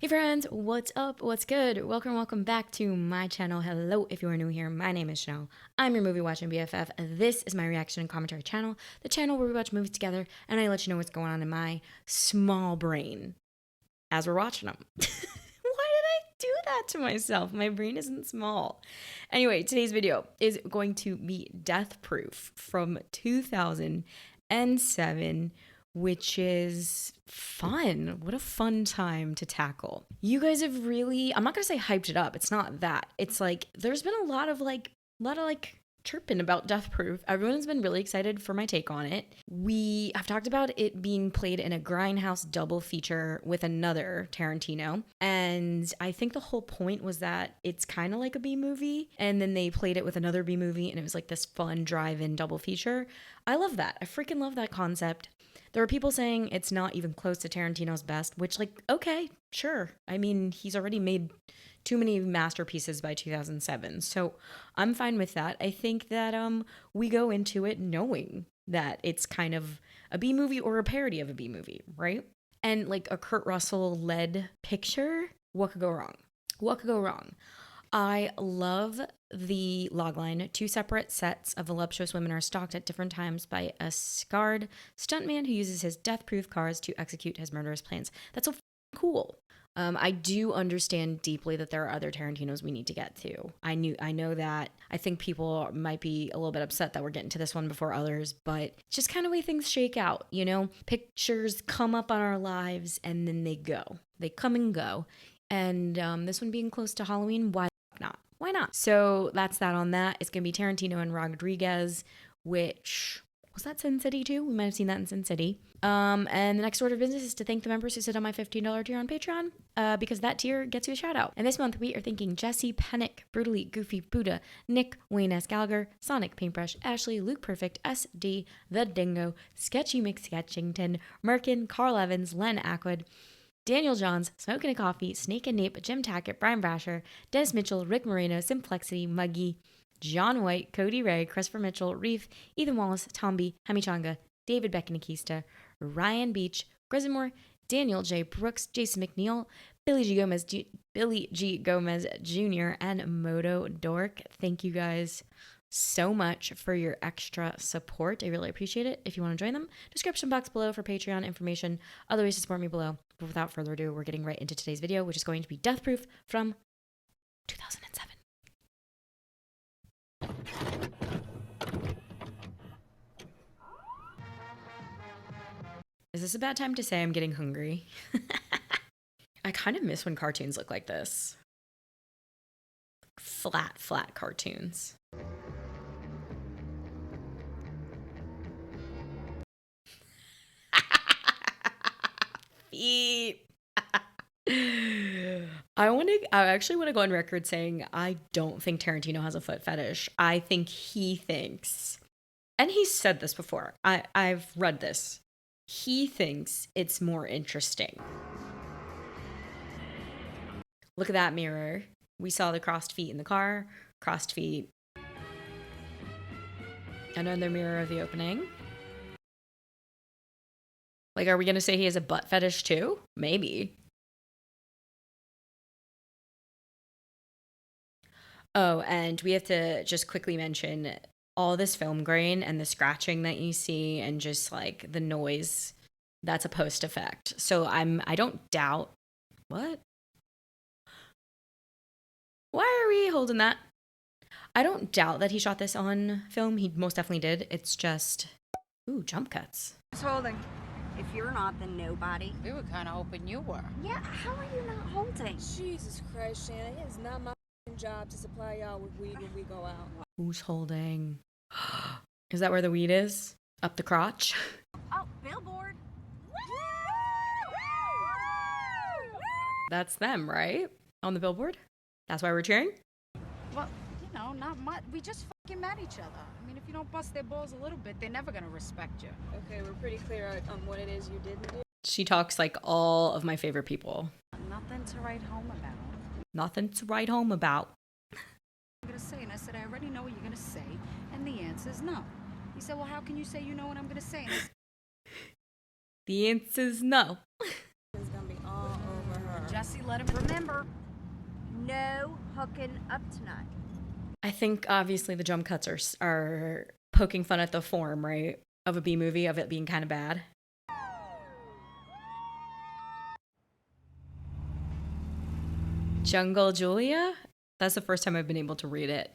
Hey friends, what's up? What's good? Welcome back to my channel. Hello, if you are new here, my name is Shanelle. I'm your movie watching BFF. This is my reaction and commentary channel, the channel where we watch movies together and I let you know what's going on in my small brain as we're watching them. Why did I do that to myself? My brain isn't small. Anyway, today's video is going to be Death Proof from 2007, which is fun. What a fun time to tackle. You guys have really, I'm not gonna say hyped it up. It's not that. It's like there's been a lot of chirping about Death Proof. Everyone's been really excited for my take on it. We have talked about it being played in a Grindhouse double feature with another Tarantino. And I think the whole point was that it's kind of like a B movie. And then they played it with another B movie and it was like this fun drive-in double feature. I love that. I freaking love that concept. There are people saying it's not even close to Tarantino's best, which, like, okay, sure. I mean, he's already made too many masterpieces by 2007, so I'm fine with that. I think that we go into it knowing that it's kind of a B movie or a parody of a B movie, right? And like a Kurt Russell led picture, what could go wrong? What could go wrong? I love the logline. 2 separate sets of voluptuous women are stalked at different times by a scarred stuntman who uses his death-proof cars to execute his murderous plans. That's so cool. I do understand deeply that there are other Tarantinos we need to get to. I know that. I think people might be a little bit upset that we're getting to this one before others, but it's just kind of way things shake out, you know? Pictures come up on our lives and then they go. They come and go. And this one being close to Halloween, why not? Why not? So that's that on that. It's going to be Tarantino and Rodriguez, which, was that Sin City too? We might have seen that in Sin City. And the next order of business is to thank the members who sit on my $15 tier on Patreon, because that tier gets you a shout out. And this month we are thanking Jesse, Pennick, Brutally, Goofy, Buddha, Nick, Wayne S. Gallagher, Sonic, Paintbrush, Ashley, Luke Perfect, SD, The Dingo, Sketchy McSketchington, Merkin, Carl Evans, Len Ackwood, Daniel Johns, Smoking a Coffee, Snake and Nape, Jim Tackett, Brian Brasher, Dennis Mitchell, Rick Moreno, Simplexity, Muggy, John White, Cody Ray, Christopher Mitchell, Reef, Ethan Wallace, Tomby, Hemichanga, David Beckinakista, Ryan Beach, Grizzmore, Daniel J. Brooks, Jason McNeil, Billy G. Gomez Jr., and Moto Dork. Thank you guys so much for your extra support. I really appreciate it. If you want to join them, description box below for Patreon information, other ways to support me below. But without further ado, we're getting right into today's video, which is going to be Death Proof from 2007. Is this a bad time to say I'm getting hungry? I kind of miss when cartoons look like this. Flat cartoons. Feet. I actually want to go on record saying I don't think Tarantino has a foot fetish. I think he thinks, and he's said this before, I've read this, he thinks it's more interesting. Look at that mirror. We saw the crossed feet in the car, crossed feet. Another mirror of the opening. Like, are we going to say he has a butt fetish too? Maybe. Oh, and we have to just quickly mention all this film grain and the scratching that you see and just like the noise. That's a post effect. So I don't doubt. What? Why are we holding that? I don't doubt that he shot this on film. He most definitely did. It's just, ooh, jump cuts. Who's holding? If you're not, then nobody. We were kind of hoping you were. Yeah, how are you not holding? Jesus Christ, Shannon, it is not my job to supply y'all with weed when we go out. Who's holding? Is that where the weed is? Up the crotch? Oh, billboard. That's them, right? On the billboard? That's why we're cheering? Well, you know, not much. We just fucking met each other. I mean, if you don't bust their balls a little bit, they're never gonna respect you. Okay, we're pretty clear on what it is you didn't do. She talks like all of my favorite people. Nothing to write home about. Nothing to write home about. I'm gonna say, and I said, I already know what you're gonna say, and the answer is no. He said, well, how can you say you know what I'm gonna say? And The answer is no. It's gonna be all over her. Sassy, let him. Remember, no hooking up tonight. I think obviously the jump cuts are poking fun at the form, right? Of a B movie, of it being kind of bad. Jungle Julia? That's the first time I've been able to read it.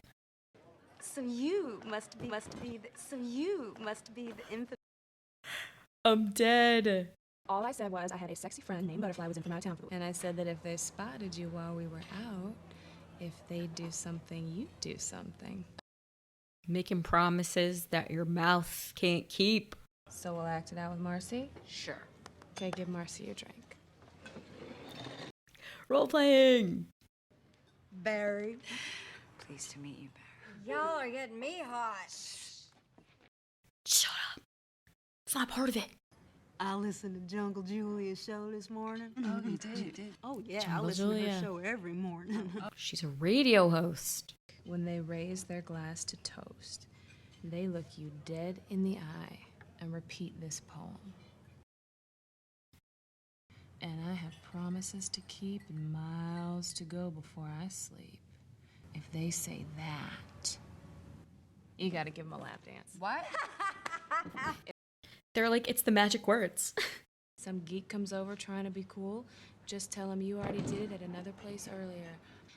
So you must be the infant. I'm dead. All I said was I had a sexy friend named Butterfly was in from out of town for the week. And I said that if they spotted you while we were out, if they do something, you do something. Making promises that your mouth can't keep. So we'll act it out with Marcy? Sure. Okay, give Marcy your drink. Role playing. Barry. Pleased to meet you, Barry. Y'all are getting me hot. Shut up. It's not part of it. I listened to Jungle Julia's show this morning. Oh, you did. Oh, yeah, I Jungle listen to Julia. her show every morning. She's a radio host. When they raise their glass to toast, they look you dead in the eye and repeat this poem. And I have promises to keep and miles to go before I sleep. If they say that, you gotta give them a lap dance. What? They're like, it's the magic words. Some geek comes over trying to be cool, just tell him you already did it at another place earlier.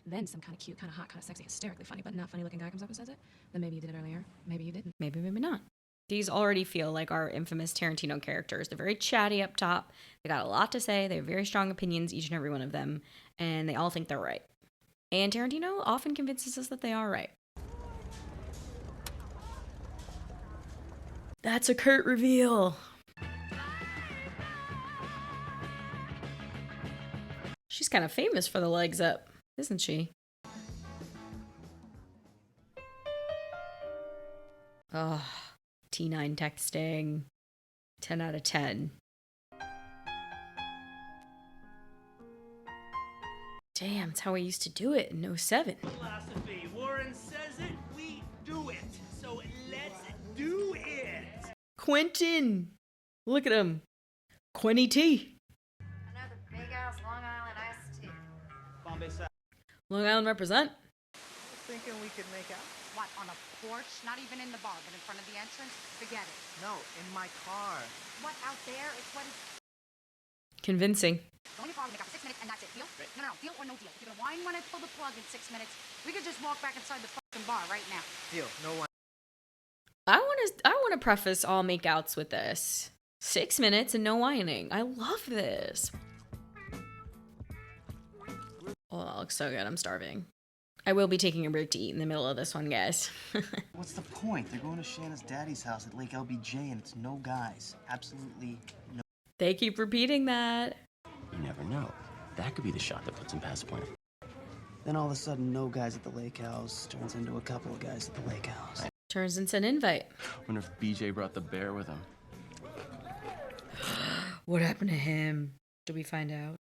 Then some kind of cute, kind of hot, kind of sexy, hysterically funny, but not funny looking guy comes up and says it. Then maybe you did it earlier. Maybe you didn't. Maybe, maybe not. These already feel like our infamous Tarantino characters. They're very chatty up top. They got a lot to say. They have very strong opinions, each and every one of them. And they all think they're right. And Tarantino often convinces us that they are right. That's a Kurt reveal. She's kind of famous for the legs up, isn't she? Oh, T9 texting. 10 out of 10. Damn, it's how I used to do it in 07. Philosophy. Warren says it, we do it. So let's do it. Quentin! Look at him. Quenny T. Another big ass Long Island iced tea. Bombay South. Long Island represent. Thinking we could make out? What, on a porch? Not even in the bar, but in front of the entrance? Forget it. No, in my car. What, out there? It's what is... Convincing. Go in your car, we make out for 6 minutes, and that's it. Deal? No, deal or no deal. If you're gonna whine when I pull the plug in 6 minutes, we could just walk back inside the fucking bar right now. Deal. No one. I want to preface all makeouts with this. 6 minutes and no whining. I love this. Oh, that looks so good. I'm starving. I will be taking a break to eat in the middle of this one, guys. What's the point? They're going to Shanna's daddy's house at Lake LBJ and it's no guys. Absolutely no. They keep repeating that. You never know. That could be the shot that puts him past the point. Then all of a sudden, no guys at the lake house turns into a couple of guys at the lake house. Turns into an invite. Wonder if BJ brought the bear with him. What happened to him? Did we find out?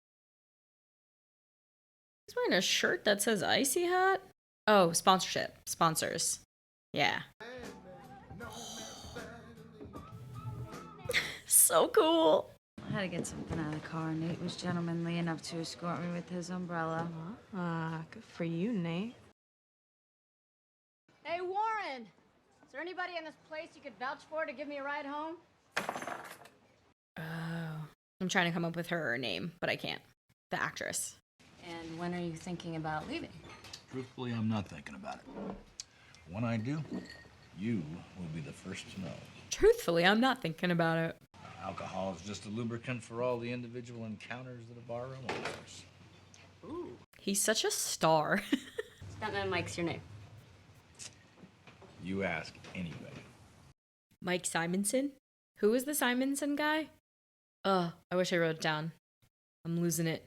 He's wearing a shirt that says Icy Hot? Oh, sponsorship. Sponsors. Yeah. So cool. I had to get something out of the car. Nate was gentlemanly enough to escort me with his umbrella. Good for you, Nate. Hey, Warren! Is there anybody in this place you could vouch for to give me a ride home? Oh. I'm trying to come up with her name, but I can't. The actress. And when are you thinking about leaving? Truthfully, I'm not thinking about it. When I do, you will be the first to know. Truthfully, I'm not thinking about it. Alcohol is just a lubricant for all the individual encounters that a barroom offers. Ooh. He's such a star. Stuntman Mike's your name. You ask anyway. Mike Simonson? Who is the Simonson guy? I wish I wrote it down. I'm losing it.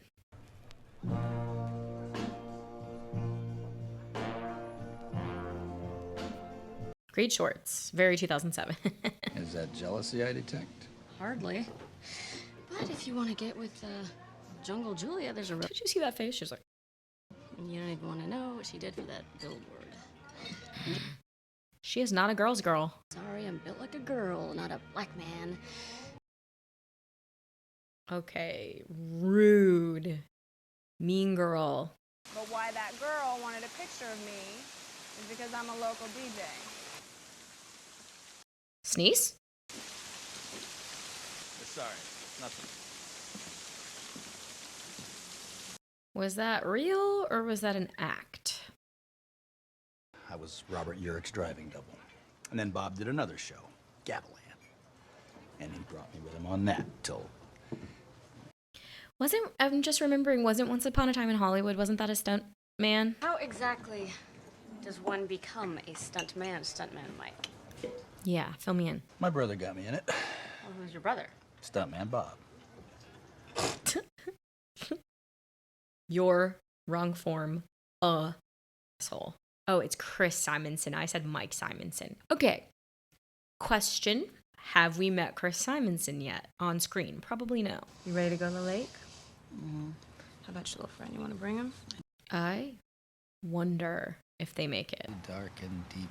Great shorts. Very 2007. Is that jealousy I detect? Hardly. But if you want to get with Jungle Julia, there's a... Did you see that face? She was like... You don't even want to know what she did for that billboard. She is not a girl's girl. Sorry, I'm built like a girl, not a black man. Okay. Rude. Mean girl. But why that girl wanted a picture of me is because I'm a local DJ. Sneeze? Sorry, nothing. Was that real or was that an act? I was Robert Urick's driving double. And then Bob did another show, Gavilan. And he brought me with him on that till... I'm just remembering, wasn't Once Upon a Time in Hollywood, wasn't that a stunt man? How exactly does one become a stuntman, Mike? Yeah, fill me in. My brother got me in it. Well, who's your brother? Stuntman Bob. You're wrong form. Asshole. Oh, it's Chris Simonson. I said Mike Simonson. Okay. Question. Have we met Chris Simonson yet on screen? Probably no. You ready to go to the lake? Mm-hmm. How about your little friend? You want to bring him? I wonder if they make it. Dark and deep.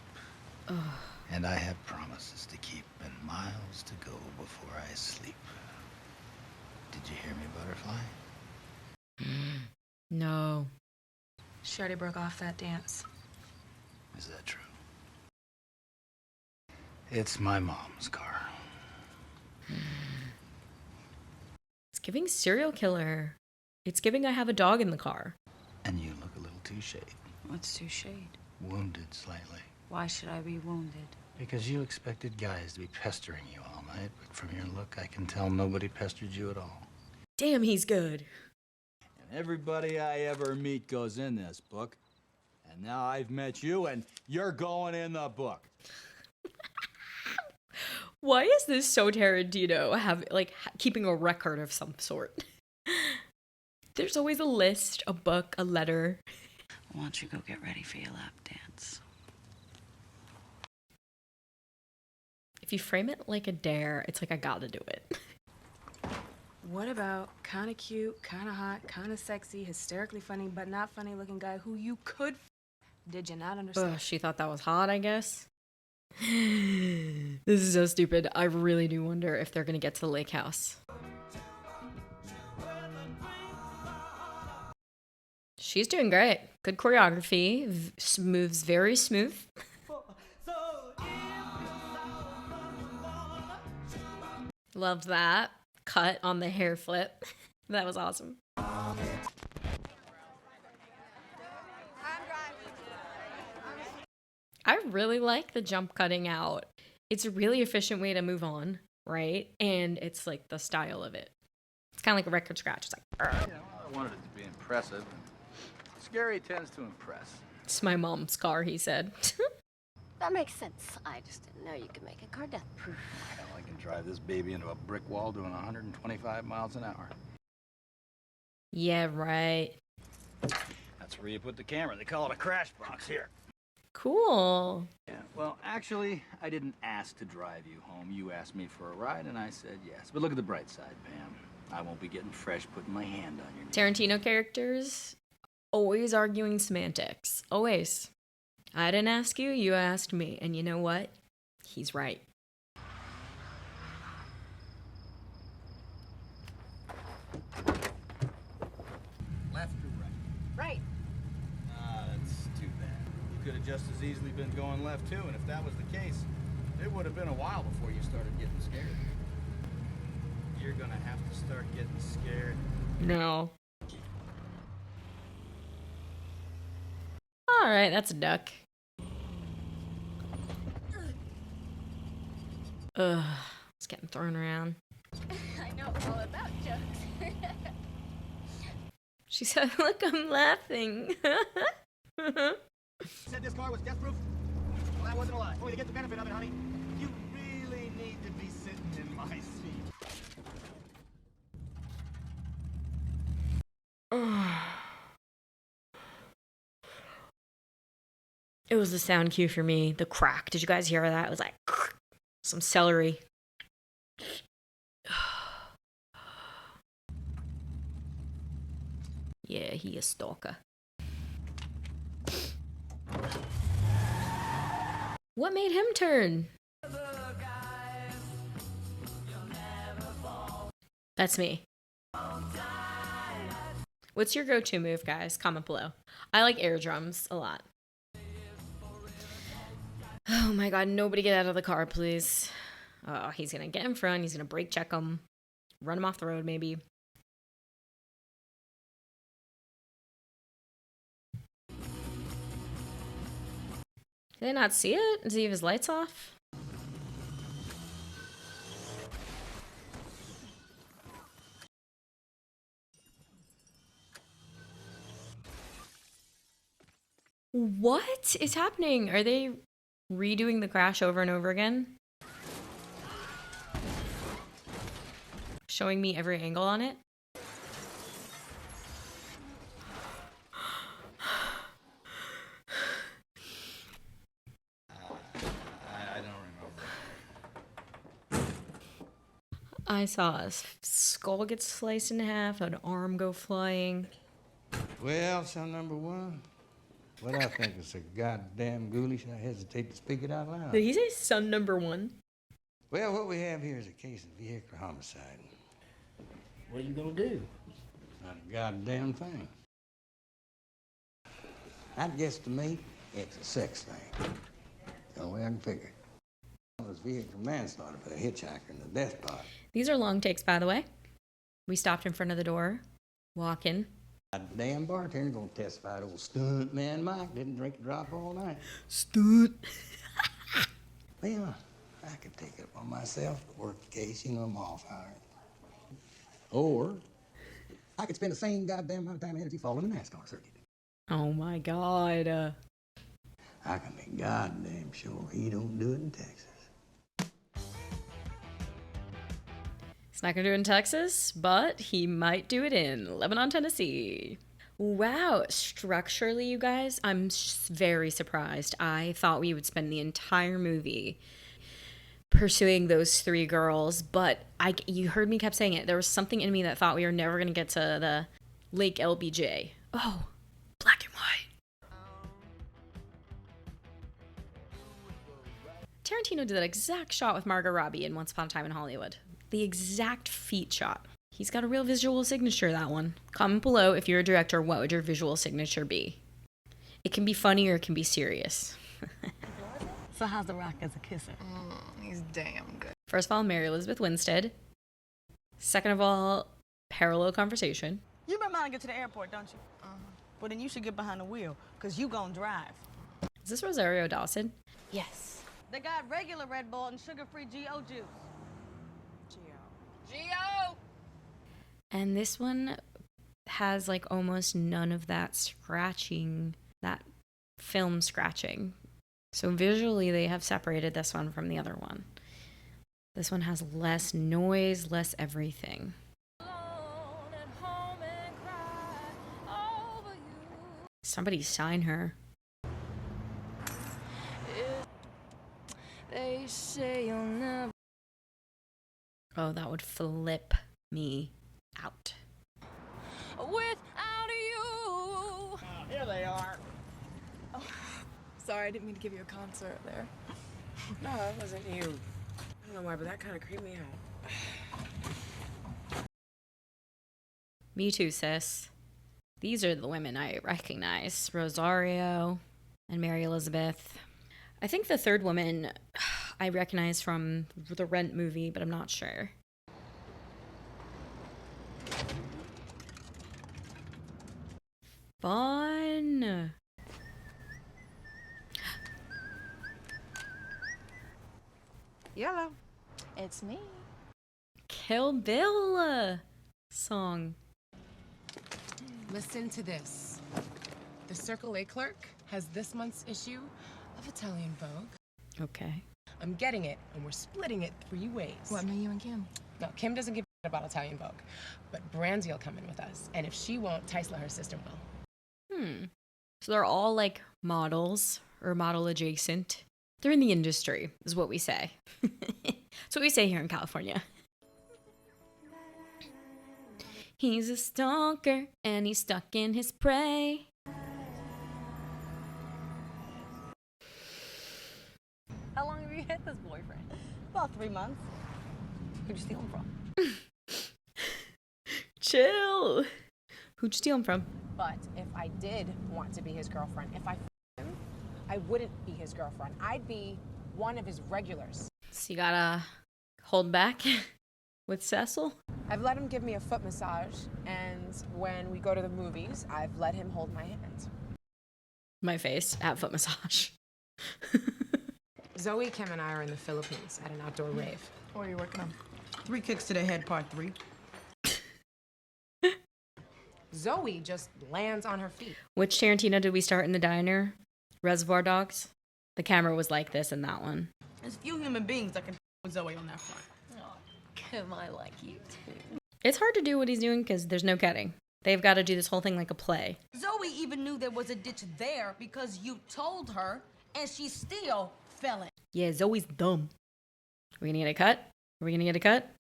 Ugh. And I have promises to keep and miles to go before I sleep. Did you hear me, butterfly? No. She already broke off that dance. Is that true? It's my mom's car. It's giving serial killer. It's giving I have a dog in the car. And you look a little touche. What's touche? Wounded slightly. Why should I be wounded? Because you expected guys to be pestering you all night, but from your look, I can tell nobody pestered you at all. Damn, he's good. And everybody I ever meet goes in this book. And now I've met you, and you're going in the book. Why is this so Tarantino? Keeping a record of some sort. There's always a list, a book, a letter. Why don't you go get ready for your lap dance? If you frame it like a dare, it's like I gotta do it. What about kind of cute, kind of hot, kind of sexy, hysterically funny, but not funny looking guy who you could... Did you not understand? Ugh, she thought that was hot, I guess. This is so stupid. I really do wonder if they're gonna get to the lake house. She's doing great. Good choreography. Moves very smooth. Loved that. Cut on the hair flip. That was awesome. I really like the jump cutting out. It's a really efficient way to move on, right? And it's like the style of it. It's kind of like a record scratch. It's like, I wanted it to be impressive. Scary tends to impress. It's my mom's car, he said. That makes sense. I just didn't know you could make a car death-proof. Hell, I can drive this baby into a brick wall doing 125 miles an hour. Yeah, right. That's where you put the camera. They call it a crash box here. Cool. Yeah, well, actually, I didn't ask to drive you home. You asked me for a ride, and I said yes. But look at the bright side, Pam. I won't be getting fresh putting my hand on your knee. Tarantino characters, always arguing semantics. Always. I didn't ask you, you asked me. And you know what? He's right. Left or right? Right. Ah, that's too bad. You could have just as easily been going left, too. And if that was the case, it would have been a while before you started getting scared. You're gonna have to start getting scared. No. All right, that's a duck. Ugh, it's getting thrown around. I know all about jokes. She said, look, I'm laughing. Said this car was death-proof? Well, that wasn't a lie. Only to get the benefit of it, honey, you really need to be sitting in my seat. It was the sound cue for me. The crack. Did you guys hear that? It was like some celery. Yeah, he a stalker. What made him turn? That's me. What's your go-to move, guys? Comment below. I like air drums a lot. Oh my god, nobody get out of the car, please. Oh, he's gonna get in front. He's gonna brake check him. Run him off the road, maybe. Did they not see it? Does he have his lights off? What is happening? Are they redoing the crash over and over again? Showing me every angle on it? I don't remember. I saw a skull get sliced in half, an arm go flying. Well, son number one, what I think is so goddamn ghoulish, I hesitate to speak it out loud. Did he say son number one? Well, what we have here is a case of vehicular homicide. What are you gonna do? Not a goddamn thing. I guess to me, it's a sex thing. The only way I can figure it. It was vehicular manslaughter for the hitchhiker in the death pod. These are long takes, by the way. We stopped in front of the door, walking. A damn bartender gonna testify that old stunt man Mike didn't drink a drop all night. Stunt. Well, I could take it upon myself to work the case, you know, I'm off hired. Or I could spend the same goddamn amount of time and energy following the NASCAR circuit. Oh my god. I can be goddamn sure he don't do it in Texas. He's not gonna do it in Texas, but he might do it in Lebanon, Tennessee. Wow, structurally, you guys, I'm very surprised. I thought we would spend the entire movie pursuing those three girls, but you heard me kept saying it. There was something in me that thought we were never gonna get to the Lake LBJ. Oh, black and white. Tarantino did that exact shot with Margot Robbie in Once Upon a Time in Hollywood. The exact feet shot. He's got a real visual signature, that one. Comment below if you're a director, what would your visual signature be? It can be funny or it can be serious. So how's The Rock as a kisser? He's damn good. First of all, Mary Elizabeth Winstead. Second of all, parallel conversation. You remember how to get to the airport, don't you? Well, then you should get behind the wheel, because you gonna drive. Is this Rosario Dawson? Yes. They got regular Red Bull and sugar-free G.O. juice. G.O. And this one has like almost none of that scratching, that film scratching. So visually they have separated this one from the other one. This one has less noise, less everything. Somebody sign her. They say you'll never. Oh, that would flip me out. Without you. Here they are. Oh, sorry, I didn't mean to give you a concert there. No, that wasn't you. I don't know why, but that kind of creeped me out. Me too, sis. These are the women I recognize. Rosario and Mary Elizabeth. I think the third woman I recognize from the Rent movie, but I'm not sure. Fun. Yellow. It's me. Kill Bill song. Listen to this. The Circle A clerk has this month's issue of Italian Vogue. Okay. I'm getting it, and we're splitting it 3 ways. What, me, you, and Kim? No, Kim doesn't give a about Italian Vogue, but Brandy will come in with us, and if she won't, Tisla, her sister, will. So they're all like models or model adjacent. They're in the industry, is what we say. That's what we say here in California. He's a stalker and he's stuck in his prey. How long have you had this boyfriend? About 3 months. Who'd you steal him from? Chill. Who'd you steal him from? But if I did want to be his girlfriend, if I f***ed him, I wouldn't be his girlfriend. I'd be one of his regulars. So you gotta hold back with Cecil? I've let him give me a foot massage, and when we go to the movies, I've let him hold my hand. My face at foot massage. Zoe, Kim, and I are in the Philippines at an outdoor rave. What are you working on? 3 Kicks to the Head, Part 3. Zoe just lands on her feet. Which Tarantino did we start in the diner? Reservoir Dogs? The camera was like this in that one. There's few human beings that can with Zoe on that front. Oh, Kim, I like you too. It's hard to do what he's doing because there's no cutting. They've got to do this whole thing like a play. Zoe even knew there was a ditch there because you told her, and she still fell in. Yeah, Zoe's dumb. Are we gonna get a cut? Are we gonna get a cut?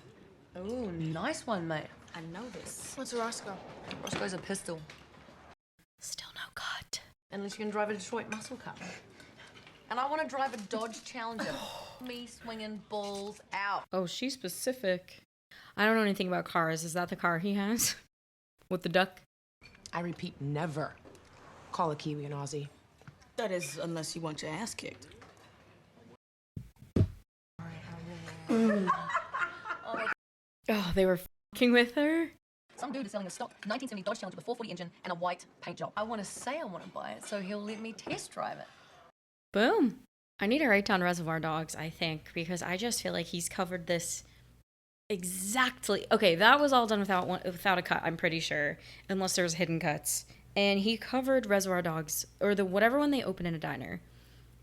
Oh, nice one, mate. I know this. What's Roscoe? Roscoe's a pistol. Still no cut. Unless you can drive a Detroit muscle car. And I want to drive a Dodge Challenger. Me swinging balls out. Oh, she's specific. I don't know anything about cars. Is that the car he has? With the duck? I repeat, never call a Kiwi an Aussie. That is, unless you want your ass kicked. Oh, they were fucking with her? Some dude is selling a stock 1970 Dodge Challenger with a 440 engine and a white paint job. I want to say I want to buy it, so he'll let me test drive it. Boom. I need to write down Reservoir Dogs, I think, because I just feel like he's covered this exactly. Okay, that was all done without a cut, I'm pretty sure, unless there's hidden cuts. And he covered Reservoir Dogs, or the whatever one they open in a diner,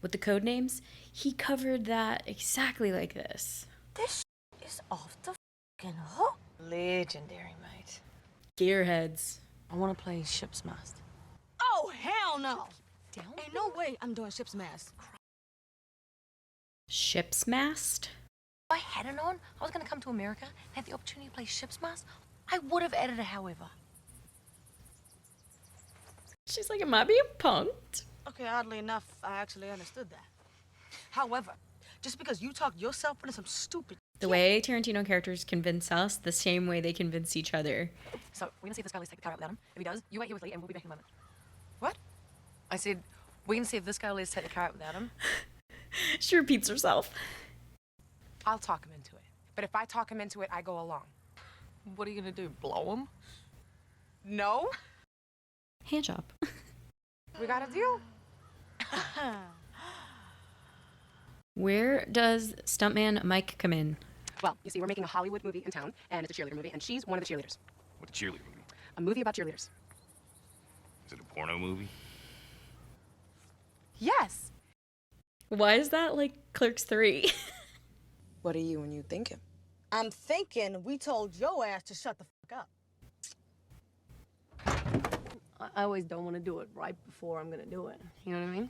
with the code names. He covered that exactly like this. This is off the fucking hook. Legendary, mate. Gearheads. I want to play ship's mast. Oh, hell no. Down? Ain't no way I'm doing ship's mast. Ship's mast? If I hadn't on, I was going to come to America and have the opportunity to play ship's mast. I would have added a however. She's like, am I being punked? Okay, oddly enough, I actually understood that. However, just because you talk yourself into some stupid The way Tarantino characters convince us, the same way they convince each other. So, we're going to see if this guy lets take the car out without him. If he does, you wait here with Lee and we'll be back in a moment. What? I said, we're going to see if this guy lets take the car out without him. She repeats herself. I'll talk him into it. But if I talk him into it, I go along. What are you going to do, blow him? No. Hand job. We got a deal. Where does stuntman Mike come in? Well, you see, we're making a Hollywood movie in town, and it's a cheerleader movie, and she's one of the cheerleaders. What a cheerleader movie? A movie about cheerleaders. Is it a porno movie? Yes. Why is that like Clerks 3? What are you and you thinking? I'm thinking we told your ass to shut the fuck up. I always don't want to do it right before I'm going to do it. You know what I mean?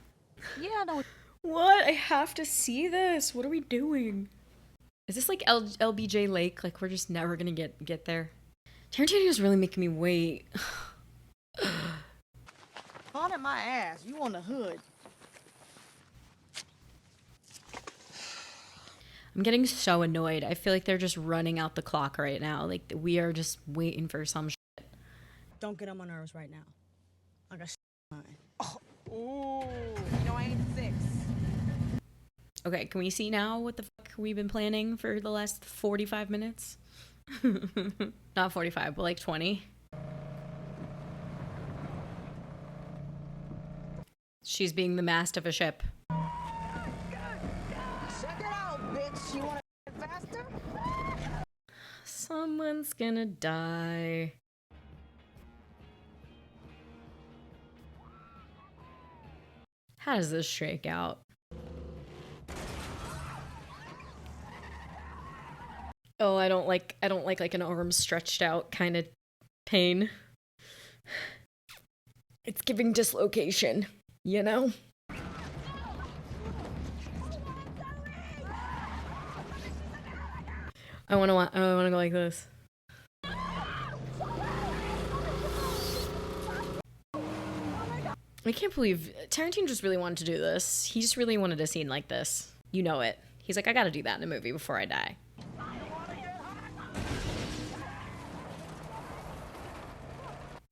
Yeah, I know. What? I have to see this. What are we doing? Is this like LBJ Lake? Like we're just never gonna get there. Tarantino's really making me wait. On at my ass. You on the hood. I'm getting so annoyed. I feel like they're just running out the clock right now. Like we are just waiting for some shit. Don't get on my nerves right now. I got shit in mind. Ooh, you know I ain't 6. Okay, can we see now what the fuck we've been planning for the last 45 minutes? Not 45, but like 20. She's being the mast of a ship. Check it out, bitch. You wanna faster? Someone's gonna die. How does this shake out? Oh, I don't like an arm stretched out kind of pain. It's giving dislocation, you know? I wanna go like this. I can't believe Tarantino just really wanted to do this. He just really wanted a scene like this. You know it. He's like, I gotta do that in a movie before I die.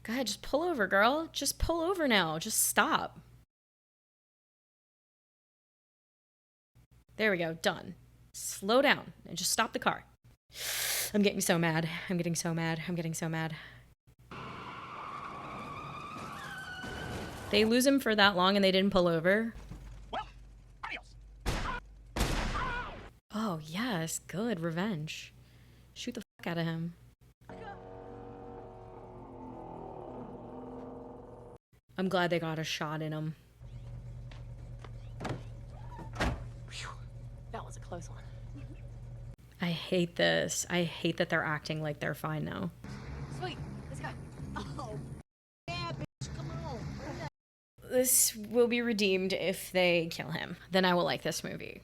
Go ahead, just pull over, girl. Just pull over now. Just stop. There we go. Done. Slow down and just stop the car. I'm getting so mad. I'm getting so mad. I'm getting so mad. They lose him for that long and they didn't pull over. Oh, yes. Good. Revenge. Shoot the fuck out of him. I'm glad they got a shot in him. That was a close one. I hate this. I hate that they're acting like they're fine now. Sweet, let's go. Oh, yeah, bitch, come on. This will be redeemed if they kill him. Then I will like this movie.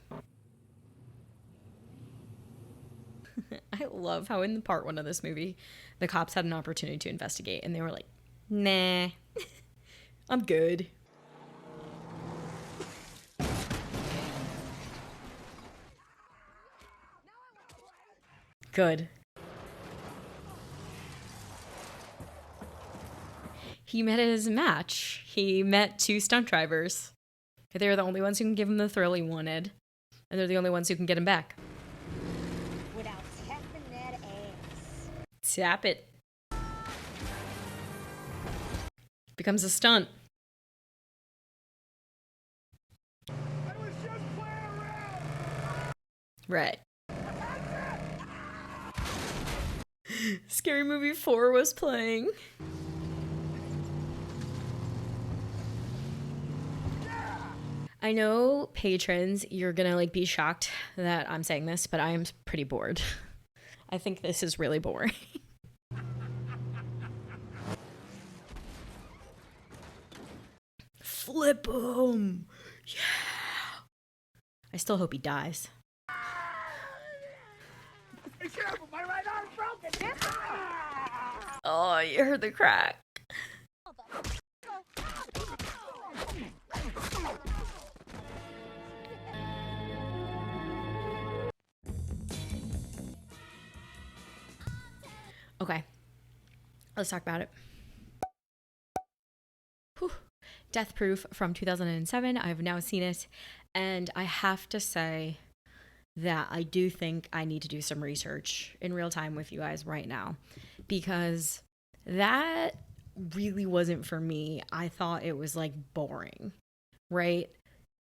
I love how in part one of this movie, the cops had an opportunity to investigate and they were like, nah, I'm good. Good. He met his match. He met two stunt drivers. They're the only ones who can give him the thrill he wanted. And they're the only ones who can get him back. Without tapping that ass. Tap it. Becomes a stunt. Right. Scary Movie 4 was playing. I know patrons, you're gonna like be shocked that I'm saying this, but I am pretty bored. I think this is really boring. Flip him! Yeah! I still hope he dies. Be careful, my right arm's broken. Oh, you heard the crack. Okay, let's talk about it. Whew. Death Proof from 2007. I've now seen it, and I have to say that I do think I need to do some research in real time with you guys right now, because that really wasn't for me. I thought it was like boring, right?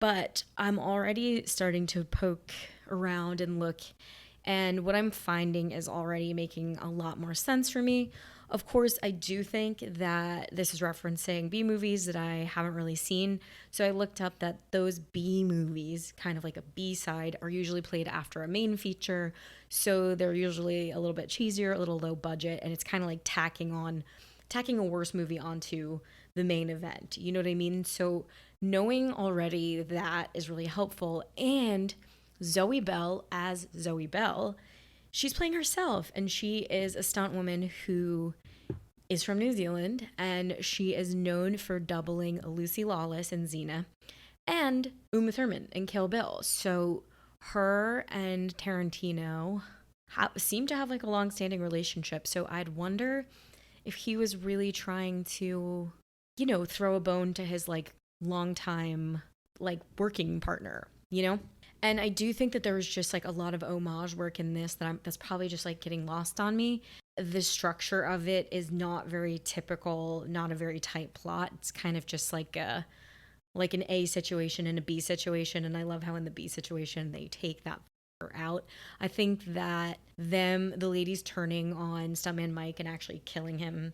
But I'm already starting to poke around and look, and what I'm finding is already making a lot more sense for me. Of course, I do think that this is referencing B movies that I haven't really seen. So I looked up that those B movies, kind of like a B side, are usually played after a main feature. So they're usually a little bit cheesier, a little low budget, and it's kind of like tacking a worse movie onto the main event. You know what I mean? So knowing already that is really helpful. And Zoe Bell as Zoe Bell, she's playing herself, and she is a stunt woman who is from New Zealand, and she is known for doubling Lucy Lawless in Xena and Uma Thurman in Kill Bill. So her and Tarantino seem to have like a long-standing relationship. So I'd wonder if he was really trying to, you know, throw a bone to his like longtime like working partner, you know? And I do think that there was just like a lot of homage work in this that's probably just like getting lost on me. The structure of it is not very typical, not a very tight plot. It's kind of just like an A situation and a B situation. And I love how in the B situation they take that out. I think that the ladies turning on Stuntman Mike and actually killing him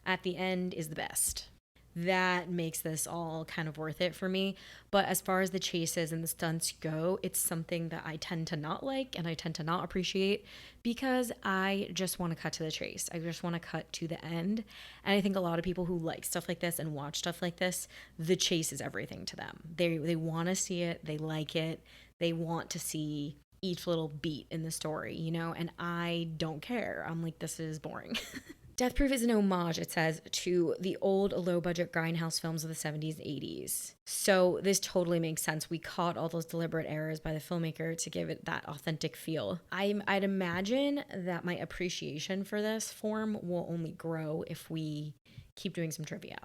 at the end is the best. That makes this all kind of worth it for me. But as far as the chases and the stunts go, it's something that I tend to not like and I tend to not appreciate, because I just want to cut to the chase. I just want to cut to the end. And I think a lot of people who like stuff like this and watch stuff like this, the chase is everything to them. They want to see it. They like it. They want to see each little beat in the story, you know? And I don't care. I'm like, this is boring. Death Proof is an homage, it says, to the old low-budget grindhouse films of the 70s, 80s. So this totally makes sense. We caught all those deliberate errors by the filmmaker to give it that authentic feel. I'd imagine that my appreciation for this form will only grow if we keep doing some trivia.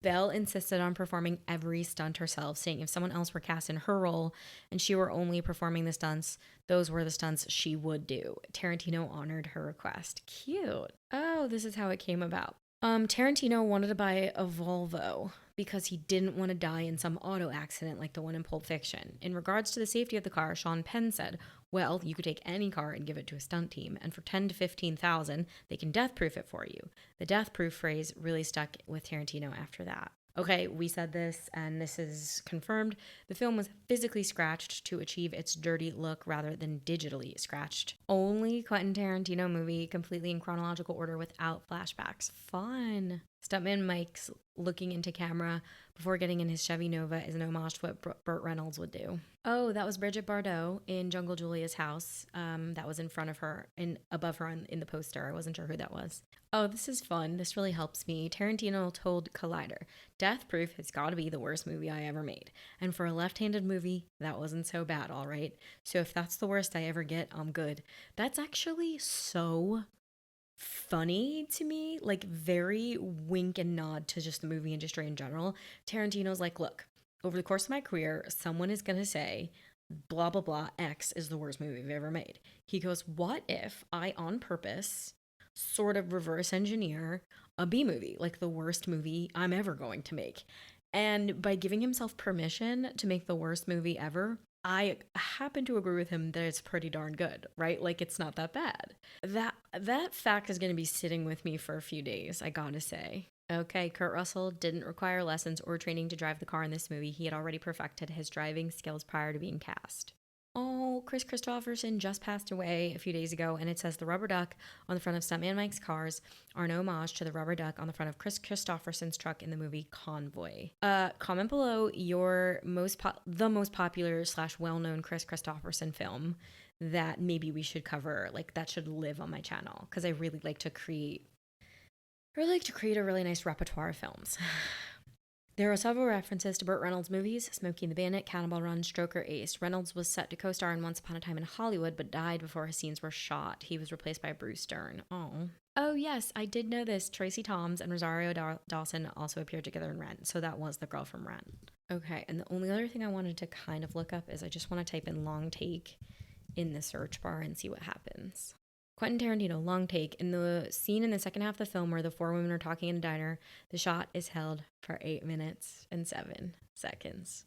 Belle insisted on performing every stunt herself, saying if someone else were cast in her role and she were only performing the stunts, those were the stunts she would do. Tarantino honored her request. Cute. Oh, this is how it came about. Tarantino wanted to buy a Volvo because he didn't want to die in some auto accident like the one in Pulp Fiction. In regards to the safety of the car, Sean Penn said, well, you could take any car and give it to a stunt team, and for 10 to 15,000, they can death proof it for you. The death proof phrase really stuck with Tarantino after that. Okay, we said this, and this is confirmed. The film was physically scratched to achieve its dirty look rather than digitally scratched. Only Quentin Tarantino movie completely in chronological order without flashbacks. Fun. Stuntman Mike's looking into camera before getting in his Chevy Nova is an homage to what Burt Reynolds would do. Oh, that was Bridget Bardot in Jungle Julia's house. That was in front of her and above her in the poster. I wasn't sure who that was. Oh, this is fun. This really helps me. Tarantino told Collider, Death Proof has got to be the worst movie I ever made. And for a left-handed movie, that wasn't so bad, all right? So if that's the worst I ever get, I'm good. That's actually so funny to me, like very wink and nod to just the movie industry in general. Tarantino's like, look, over the course of my career, someone is going to say, blah, blah, blah, X is the worst movie I've ever made. He goes, what if I, on purpose, sort of reverse engineer a B movie, like the worst movie I'm ever going to make? And by giving himself permission to make the worst movie ever, I happen to agree with him that it's pretty darn good, right? Like, it's not that bad. That fact is going to be sitting with me for a few days, I gotta say. Okay, Kurt Russell didn't require lessons or training to drive the car in this movie. He had already perfected his driving skills prior to being cast. Oh, Chris Christopherson just passed away a few days ago, and it says the rubber duck on the front of Stuntman Mike's cars are an homage to the rubber duck on the front of Chris Christopherson's truck in the movie Convoy. Comment below your the most popular / well-known Chris Christopherson film that maybe we should cover, like that should live on my channel, because I really like to create a really nice repertoire of films. There are several references to Burt Reynolds' movies, Smokey and the Bandit, Cannonball Run, Stroker, Ace. Reynolds was set to co-star in Once Upon a Time in Hollywood, but died before his scenes were shot. He was replaced by Bruce Dern. Oh yes, I did know this. Tracy Toms and Rosario Dawson also appeared together in Rent, so that was the girl from Rent. Okay, and the only other thing I wanted to kind of look up is I just want to type in long take in the search bar and see what happens. Quentin Tarantino, long take. In the scene in the second half of the film where the four women are talking in a diner, the shot is held for 8 minutes and 7 seconds.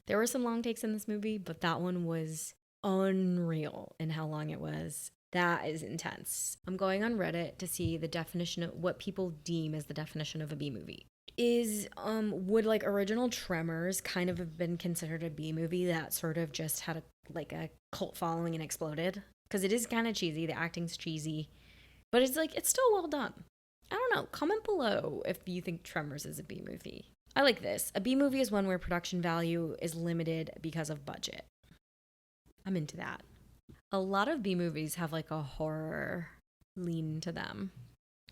There were some long takes in this movie, but that one was unreal in how long it was. That is intense. I'm going on Reddit to see the definition of what people deem as the definition of a B movie. Would like original Tremors kind of have been considered a B movie that sort of just had a cult following and exploded? Because it is kind of cheesy, the acting's cheesy, but it's still well done. I don't know, comment below if you think Tremors is a B movie. I like this. A B movie is one where production value is limited because of budget. I'm into that. A lot of B movies have like a horror lean to them.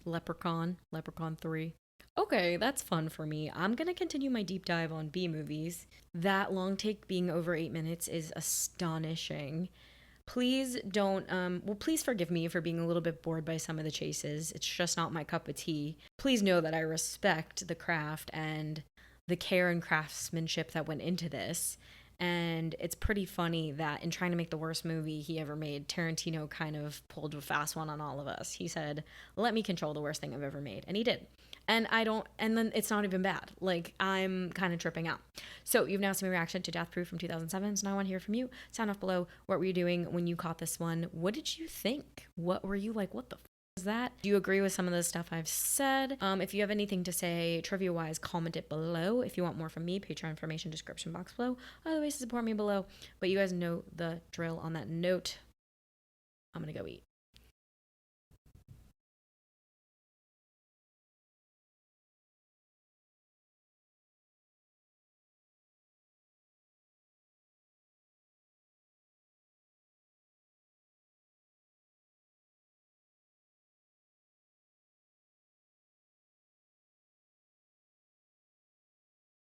Leprechaun 3. Okay, that's fun for me. I'm gonna continue my deep dive on B movies. That long take being over 8 minutes is astonishing. Please don't, please forgive me for being a little bit bored by some of the chases. It's just not my cup of tea. Please know that I respect the craft and the care and craftsmanship that went into this. And it's pretty funny that in trying to make the worst movie he ever made, Tarantino kind of pulled a fast one on all of us. He said, let me control the worst thing I've ever made. And he did. And then it's not even bad. Like, I'm kind of tripping out. So you've now seen my reaction to Death Proof from 2007. So now I want to hear from you. Sound off below. What were you doing when you caught this one? What did you think? What were you like? What the is that? Do you agree with some of the stuff I've said? If you have anything to say trivia wise, comment it below. If you want more from me, Patreon information description box below. Other ways to support me below. But you guys know the drill. On that note, I'm gonna go eat.